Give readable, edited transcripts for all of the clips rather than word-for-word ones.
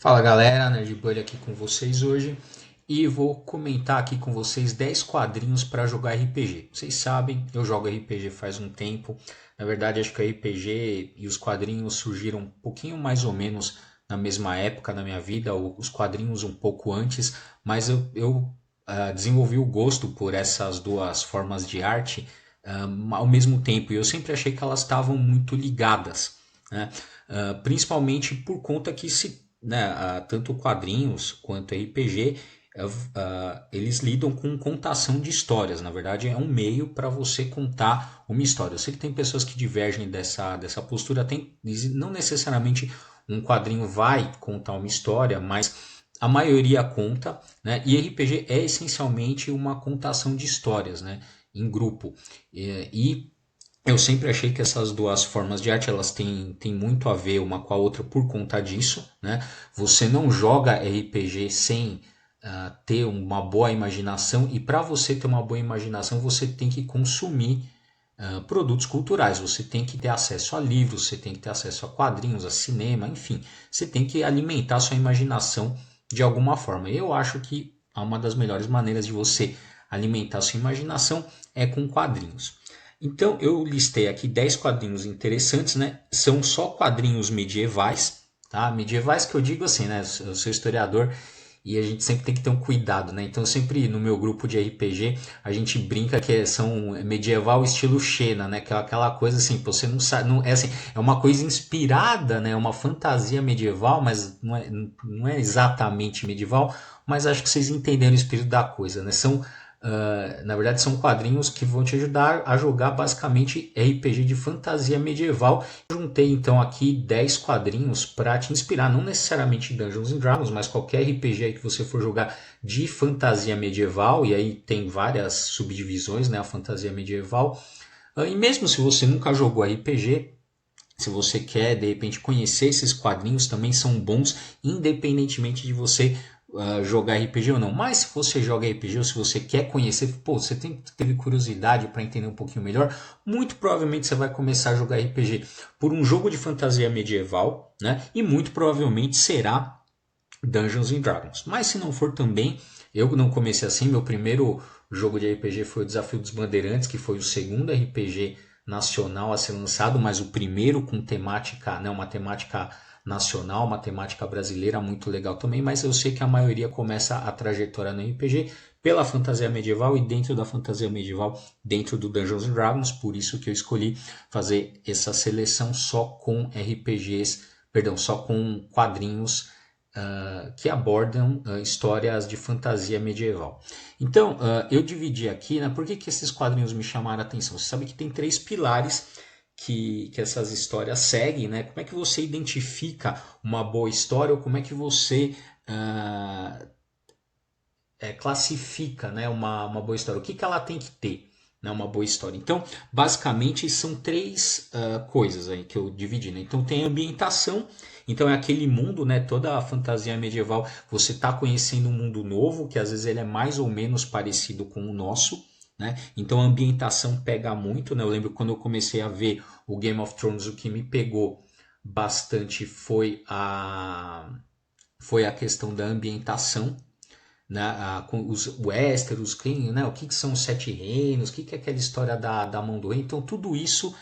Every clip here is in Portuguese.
Fala galera, Nerdbully aqui com vocês hoje e vou comentar aqui com vocês 10 quadrinhos para jogar RPG. Vocês sabem, eu jogo RPG faz um tempo. Na verdade, acho que o RPG e os quadrinhos surgiram um pouquinho mais ou menos na mesma época na minha vida, os quadrinhos um pouco antes, mas eu desenvolvi o gosto por essas duas formas de arte ao mesmo tempo e eu sempre achei que elas estavam muito ligadas, né? Principalmente por conta que tanto quadrinhos quanto RPG, eles lidam com contação de histórias. Na verdade, é um meio para você contar uma história. Eu sei que tem pessoas que divergem dessa postura. Não necessariamente um quadrinho vai contar uma história, mas a maioria conta, né? E RPG é essencialmente uma contação de histórias, né? Em grupo. E eu sempre achei que essas duas formas de arte elas têm muito a ver uma com a outra por conta disso, né? Você não joga RPG sem ter uma boa imaginação, e para você ter uma boa imaginação você tem que consumir produtos culturais, você tem que ter acesso a livros, você tem que ter acesso a quadrinhos, a cinema, enfim, você tem que alimentar sua imaginação de alguma forma. Eu acho que uma das melhores maneiras de você alimentar sua imaginação é com quadrinhos. Então eu listei aqui 10 quadrinhos interessantes, né? São só quadrinhos medievais, tá? Medievais que eu digo assim, né? Eu sou historiador e a gente sempre tem que ter um cuidado, né? Então sempre no meu grupo de RPG a gente brinca que são medieval estilo Xena, né? Que é aquela coisa assim, você não sabe, não, é assim, é uma coisa inspirada, né? Uma fantasia medieval, mas não é exatamente medieval, mas acho que vocês entenderam o espírito da coisa, né? Na verdade, são quadrinhos que vão te ajudar a jogar basicamente RPG de fantasia medieval. Eu juntei então aqui 10 quadrinhos para te inspirar, não necessariamente Dungeons and Dragons, mas qualquer RPG aí que você for jogar de fantasia medieval, e aí tem várias subdivisões, né, a fantasia medieval. E mesmo se você nunca jogou RPG, se você quer de repente conhecer esses quadrinhos, também são bons, independentemente de você jogar RPG ou não. Mas se você joga RPG ou se você quer conhecer, pô, você teve curiosidade para entender um pouquinho melhor, muito provavelmente você vai começar a jogar RPG por um jogo de fantasia medieval, né? E muito provavelmente será Dungeons and Dragons. Mas se não for também, eu não comecei assim. Meu primeiro jogo de RPG foi o Desafio dos Bandeirantes, que foi o segundo RPG nacional a ser lançado, mas o primeiro com temática, né, uma temática nacional, uma temática brasileira muito legal também, mas eu sei que a maioria começa a trajetória no RPG pela fantasia medieval e dentro da fantasia medieval, dentro do Dungeons and Dragons, por isso que eu escolhi fazer essa seleção só com RPGs, perdão, só com quadrinhos que abordam histórias de fantasia medieval. Então, eu dividi aqui, né, por que esses quadrinhos me chamaram a atenção? Você sabe que tem três pilares que essas histórias seguem, né? Como é que você identifica uma boa história ou como é que você classifica, né, uma boa história? O que ela tem que ter? Né, uma boa história. Então, basicamente, são três coisas aí que eu dividi. Né? Então, tem a ambientação. Então, é aquele mundo, né, toda a fantasia medieval. Você está conhecendo um mundo novo, que às vezes ele é mais ou menos parecido com o nosso. Né? Então, a ambientação pega muito. Né? Eu lembro quando eu comecei a ver o Game of Thrones, o que me pegou bastante foi a questão da ambientação, né, com os Westeros, né, o que são os Sete Reinos, o que é aquela história da Mão do Rei. Então tudo isso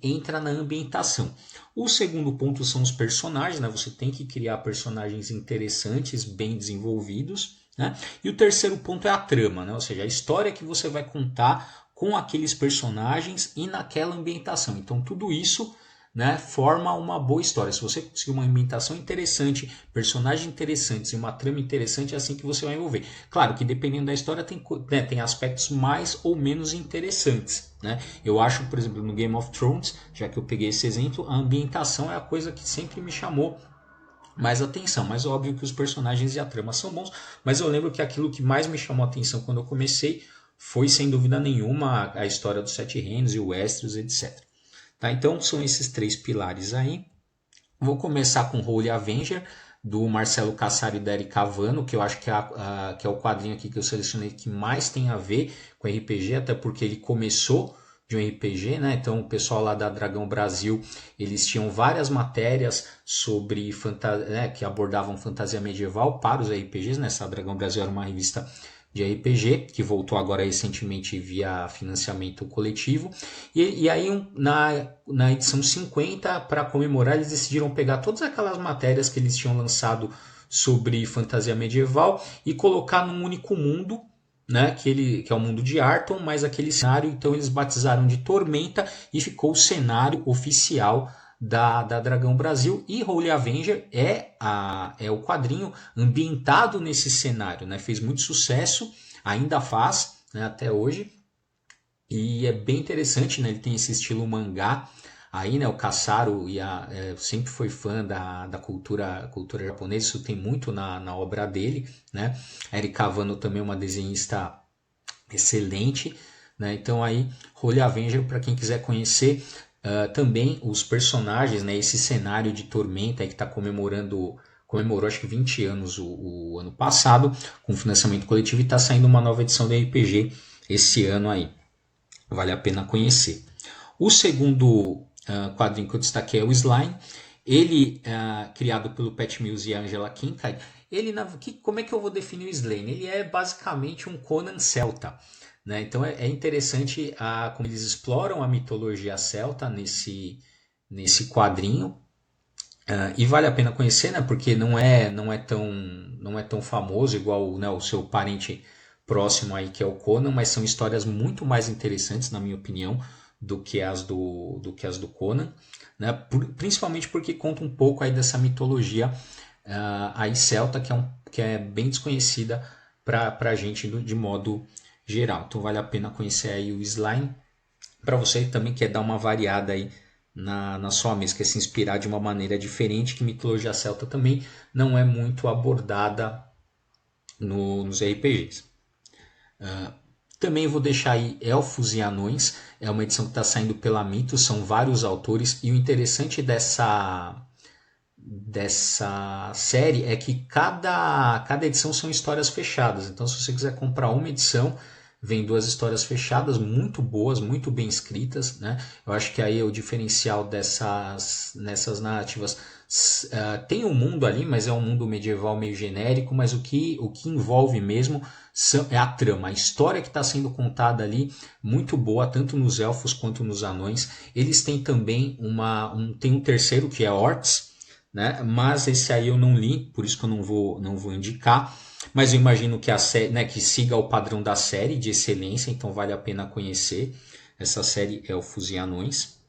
entra na ambientação. O segundo ponto são os personagens, né, você tem que criar personagens interessantes, bem desenvolvidos. Né, e o terceiro ponto é a trama, né, ou seja, a história que você vai contar com aqueles personagens e naquela ambientação. Então tudo isso, né, forma uma boa história. Se você conseguir uma ambientação interessante, personagens interessantes e uma trama interessante, é assim que você vai envolver. Claro que dependendo da história tem aspectos mais ou menos interessantes. Né? Eu acho, por exemplo, no Game of Thrones, já que eu peguei esse exemplo, a ambientação é a coisa que sempre me chamou mais atenção. Mas óbvio que os personagens e a trama são bons, mas eu lembro que aquilo que mais me chamou a atenção quando eu comecei foi, sem dúvida nenhuma, a história dos Sete Reinos e o Westeros, etc. Tá? Então são esses três pilares aí. Vou começar com Holy Avenger, do Marcelo Cassaro e da Erika Havano, que eu acho que é o quadrinho aqui que eu selecionei que mais tem a ver com RPG, até porque ele começou de um RPG, né? Então o pessoal lá da Dragão Brasil, eles tinham várias matérias sobre né, que abordavam fantasia medieval para os RPGs, né? Essa Dragão Brasil era uma revista de RPG, que voltou agora recentemente via financiamento coletivo. E aí, na edição 50, para comemorar, eles decidiram pegar todas aquelas matérias que eles tinham lançado sobre fantasia medieval e colocar num único mundo, né, que é o mundo de Arton, mas aquele cenário, então eles batizaram de Tormenta e ficou o cenário oficial da Dragão Brasil. E Holy Avenger é o quadrinho ambientado nesse cenário, né? Fez muito sucesso, ainda faz, né, até hoje, e é bem interessante, né? Ele tem esse estilo mangá. Aí, né, o Kasaro sempre foi fã da cultura japonesa, isso tem muito na obra dele, né? A Erika Wano também é uma desenhista excelente, né? Então aí, Holy Avenger, para quem quiser conhecer, também os personagens, né? Esse cenário de Tormenta aí que está comemorou acho que 20 anos o ano passado, com financiamento coletivo, e está saindo uma nova edição do RPG esse ano aí. Vale a pena conhecer. O segundo quadrinho que eu destaquei é o Slime. Ele, criado pelo Pat Mills e Angela Kincaid, como é que eu vou definir o Slime? Ele é basicamente um Conan celta. Né? Então é interessante como eles exploram a mitologia celta nesse quadrinho. E vale a pena conhecer, né? Porque não é tão famoso igual, né, o seu parente próximo aí que é o Conan, mas são histórias muito mais interessantes, na minha opinião, do que as do Conan, né? Principalmente porque conta um pouco aí dessa mitologia aí celta que é bem desconhecida para a gente de modo geral. Então vale a pena conhecer aí o Slime, para você que também quer dar uma variada aí na sua mesa, quer se inspirar de uma maneira diferente, que mitologia celta também não é muito abordada nos RPGs. Também vou deixar aí Elfos e Anões, é uma edição que está saindo pela Mitos, são vários autores, e o interessante dessa série é que cada edição são histórias fechadas. Então, se você quiser comprar uma edição, vem 2 histórias fechadas, muito boas, muito bem escritas, né? Eu acho que aí é o diferencial nessas narrativas. Tem um mundo ali, mas é um mundo medieval meio genérico, mas o que envolve mesmo é a trama, a história que está sendo contada ali, muito boa, tanto nos elfos quanto nos anões. Eles têm também tem um terceiro que é Orcs, né? Mas esse aí eu não li, por isso que eu não vou indicar. Mas eu imagino que a série, né, que siga o padrão da série de excelência, então vale a pena conhecer essa série Elfos e Anões.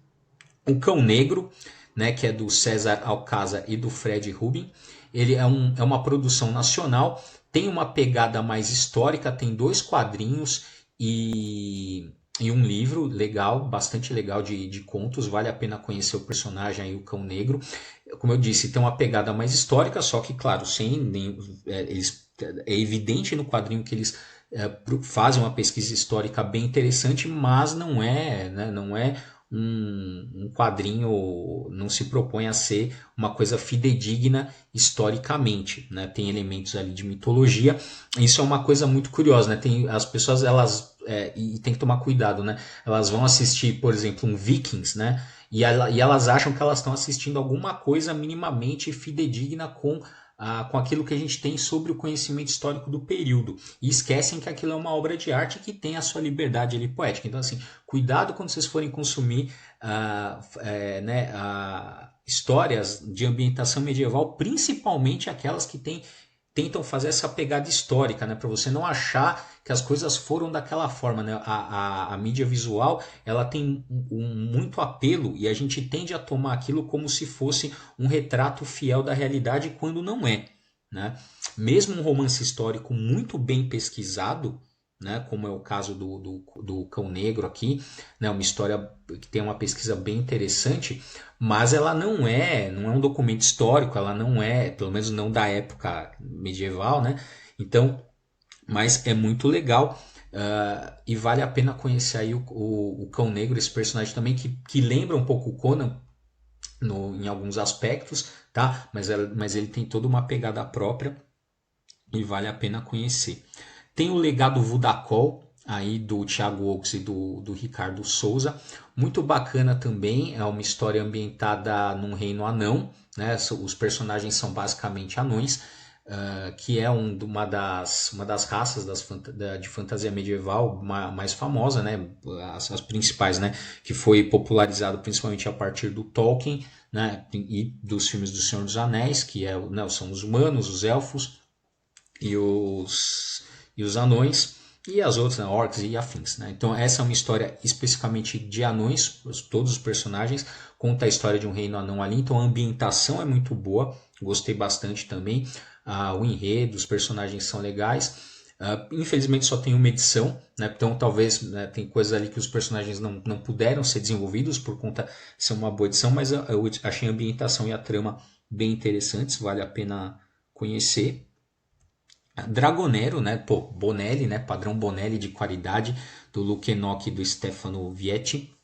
O Cão Negro, né, que é do César Alcázar e do Fred Rubin. Ele é uma produção nacional, tem uma pegada mais histórica, tem 2 quadrinhos e um livro legal, bastante legal de contos, vale a pena conhecer o personagem aí, o Cão Negro. Como eu disse, tem uma pegada mais histórica, só que, claro, é evidente no quadrinho que eles fazem uma pesquisa histórica bem interessante, mas não é, né, não é um quadrinho, não se propõe a ser uma coisa fidedigna historicamente, né? Tem elementos ali de mitologia. Isso é uma coisa muito curiosa, né? As pessoas, e tem que tomar cuidado, né? Elas vão assistir, por exemplo, um Vikings, né? E elas acham que elas estão assistindo alguma coisa minimamente fidedigna com aquilo que a gente tem sobre o conhecimento histórico do período. E esquecem que aquilo é uma obra de arte que tem a sua liberdade ali poética. Então, assim, cuidado quando vocês forem consumir né, histórias de ambientação medieval, principalmente aquelas que tentam fazer essa pegada histórica, né, para você não achar que as coisas foram daquela forma, né? A mídia visual, ela tem muito apelo e a gente tende a tomar aquilo como se fosse um retrato fiel da realidade quando não é, né? Mesmo um romance histórico muito bem pesquisado, né, como é o caso do Cão Negro aqui, né, uma história que tem uma pesquisa bem interessante, mas ela não é um documento histórico, ela não é, pelo menos não da época medieval, né? Então, mas é muito legal e vale a pena conhecer aí o Cão Negro, esse personagem também que lembra um pouco o Conan em alguns aspectos, tá? Mas ele tem toda uma pegada própria e vale a pena conhecer. Tem o Legado Vudakol, aí do Thiago Oaks e do Ricardo Souza. Muito bacana também, é uma história ambientada num reino anão, né? Os personagens são basicamente anões, que é uma das raças de fantasia medieval mais famosa, né? As principais, né? Que foi popularizado principalmente a partir do Tolkien, né? E dos filmes do Senhor dos Anéis, que são os humanos, os elfos e os anões. E as outras, né, orcs e afins. Né? Então essa é uma história especificamente de anões, todos os personagens, conta a história de um reino anão ali, então a ambientação é muito boa, gostei bastante também, o enredo, os personagens são legais. Infelizmente só tem uma edição, né? Então talvez, né, tem coisas ali que os personagens não puderam ser desenvolvidos por conta de ser uma boa edição, mas eu achei a ambientação e a trama bem interessantes, vale a pena conhecer. Dragonero, né? Pô, Bonelli, né? Padrão Bonelli de qualidade do Luke Enoch e do Stefano Vietti.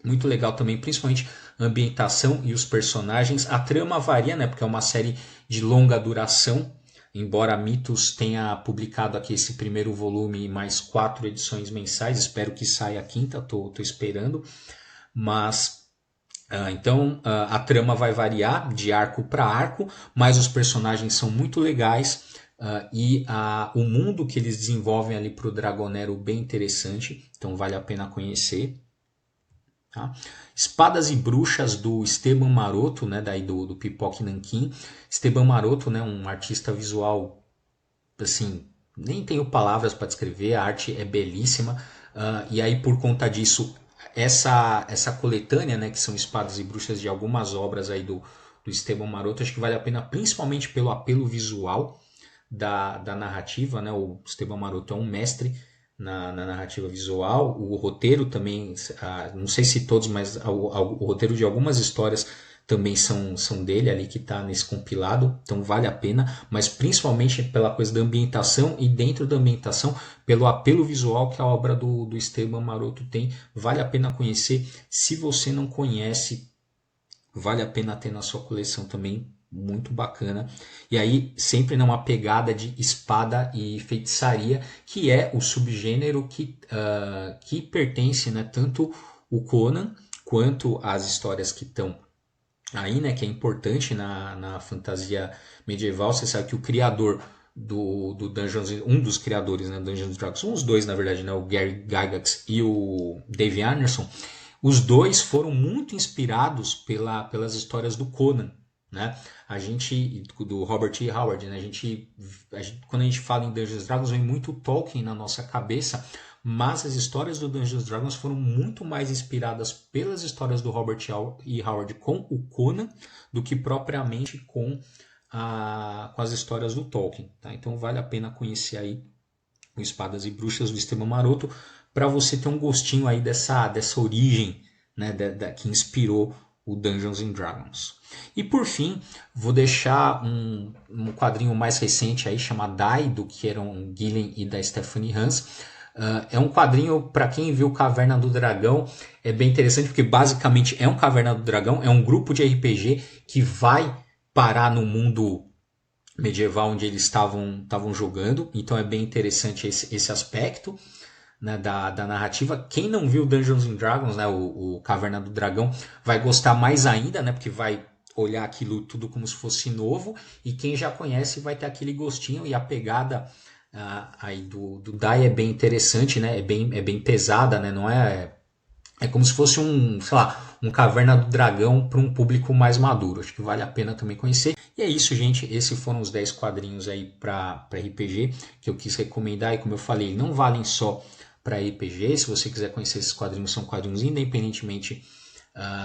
Muito legal também, principalmente a ambientação e os personagens. A trama varia, né? Porque é uma série de longa duração. Embora a Mitos tenha publicado aqui esse primeiro volume e mais 4 edições mensais. Espero que saia a quinta, tô esperando. Mas então a trama vai variar de arco para arco, mas os personagens são muito legais. E o mundo que eles desenvolvem ali para o Dragonero bem interessante, então vale a pena conhecer. Tá? Espadas e Bruxas do Esteban Maroto, né, daí do Pipoque Nanquim. Esteban Maroto, né, um artista visual, assim, nem tenho palavras para descrever, a arte é belíssima. E aí por conta disso, essa coletânea, né, que são Espadas e Bruxas de algumas obras aí do Esteban Maroto, acho que vale a pena principalmente pelo apelo visual da narrativa, né? O Esteban Maroto é um mestre na narrativa visual. O roteiro também, não sei se todos, mas o roteiro de algumas histórias também são dele ali, que está nesse compilado, então vale a pena, mas principalmente pela coisa da ambientação e dentro da ambientação, pelo apelo visual que a obra do Esteban Maroto tem, vale a pena conhecer. Se você não conhece, vale a pena ter na sua coleção também, muito bacana. E aí sempre numa pegada de espada e feitiçaria, que é o subgênero que pertence, né, tanto o Conan quanto as histórias que estão aí, né, que é importante na fantasia medieval. Você sabe que o criador do Dungeons, um dos criadores, né, Dungeons Dragons, são os dois na verdade, né, o Gary Gygax e o Dave Arneson, os dois foram muito inspirados pelas histórias do Conan, né? Do Robert E. Howard, né? Quando a gente fala em Dungeons Dragons, vem muito Tolkien na nossa cabeça, mas as histórias do Dungeons Dragons foram muito mais inspiradas pelas histórias do Robert E. Howard com o Conan do que propriamente com as histórias do Tolkien, tá? Então vale a pena conhecer aí o Espadas e Bruxas do Esteban Maroto, para você ter um gostinho aí dessa origem, né, que inspirou o Dungeons and Dragons. E por fim, vou deixar um quadrinho mais recente aí, chamado Die, do Kieron Gillen e da Stephanie Hans. É um quadrinho, para quem viu Caverna do Dragão, é bem interessante, porque basicamente é um Caverna do Dragão, é um grupo de RPG que vai parar no mundo medieval onde eles estavam jogando, então é bem interessante esse aspecto, né, da narrativa. Quem não viu Dungeons and Dragons, né, o Caverna do Dragão, vai gostar mais ainda, né, porque vai olhar aquilo tudo como se fosse novo, e quem já conhece vai ter aquele gostinho, e a pegada aí do Dai é bem interessante, né, é bem pesada, né, não é como se fosse um Caverna do Dragão para um público mais maduro. Acho que vale a pena também conhecer. E é isso, gente. Esses foram os 10 quadrinhos aí para RPG que eu quis recomendar. E como eu falei, não valem só para RPG. Se você quiser conhecer esses quadrinhos, são quadrinhos independentemente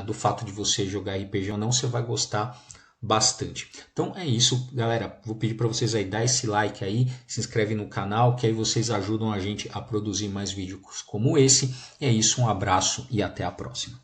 do fato de você jogar RPG ou não, você vai gostar bastante. Então é isso, galera. Vou pedir para vocês aí dar esse like aí, se inscreve no canal, que aí vocês ajudam a gente a produzir mais vídeos como esse. É isso, um abraço e até a próxima.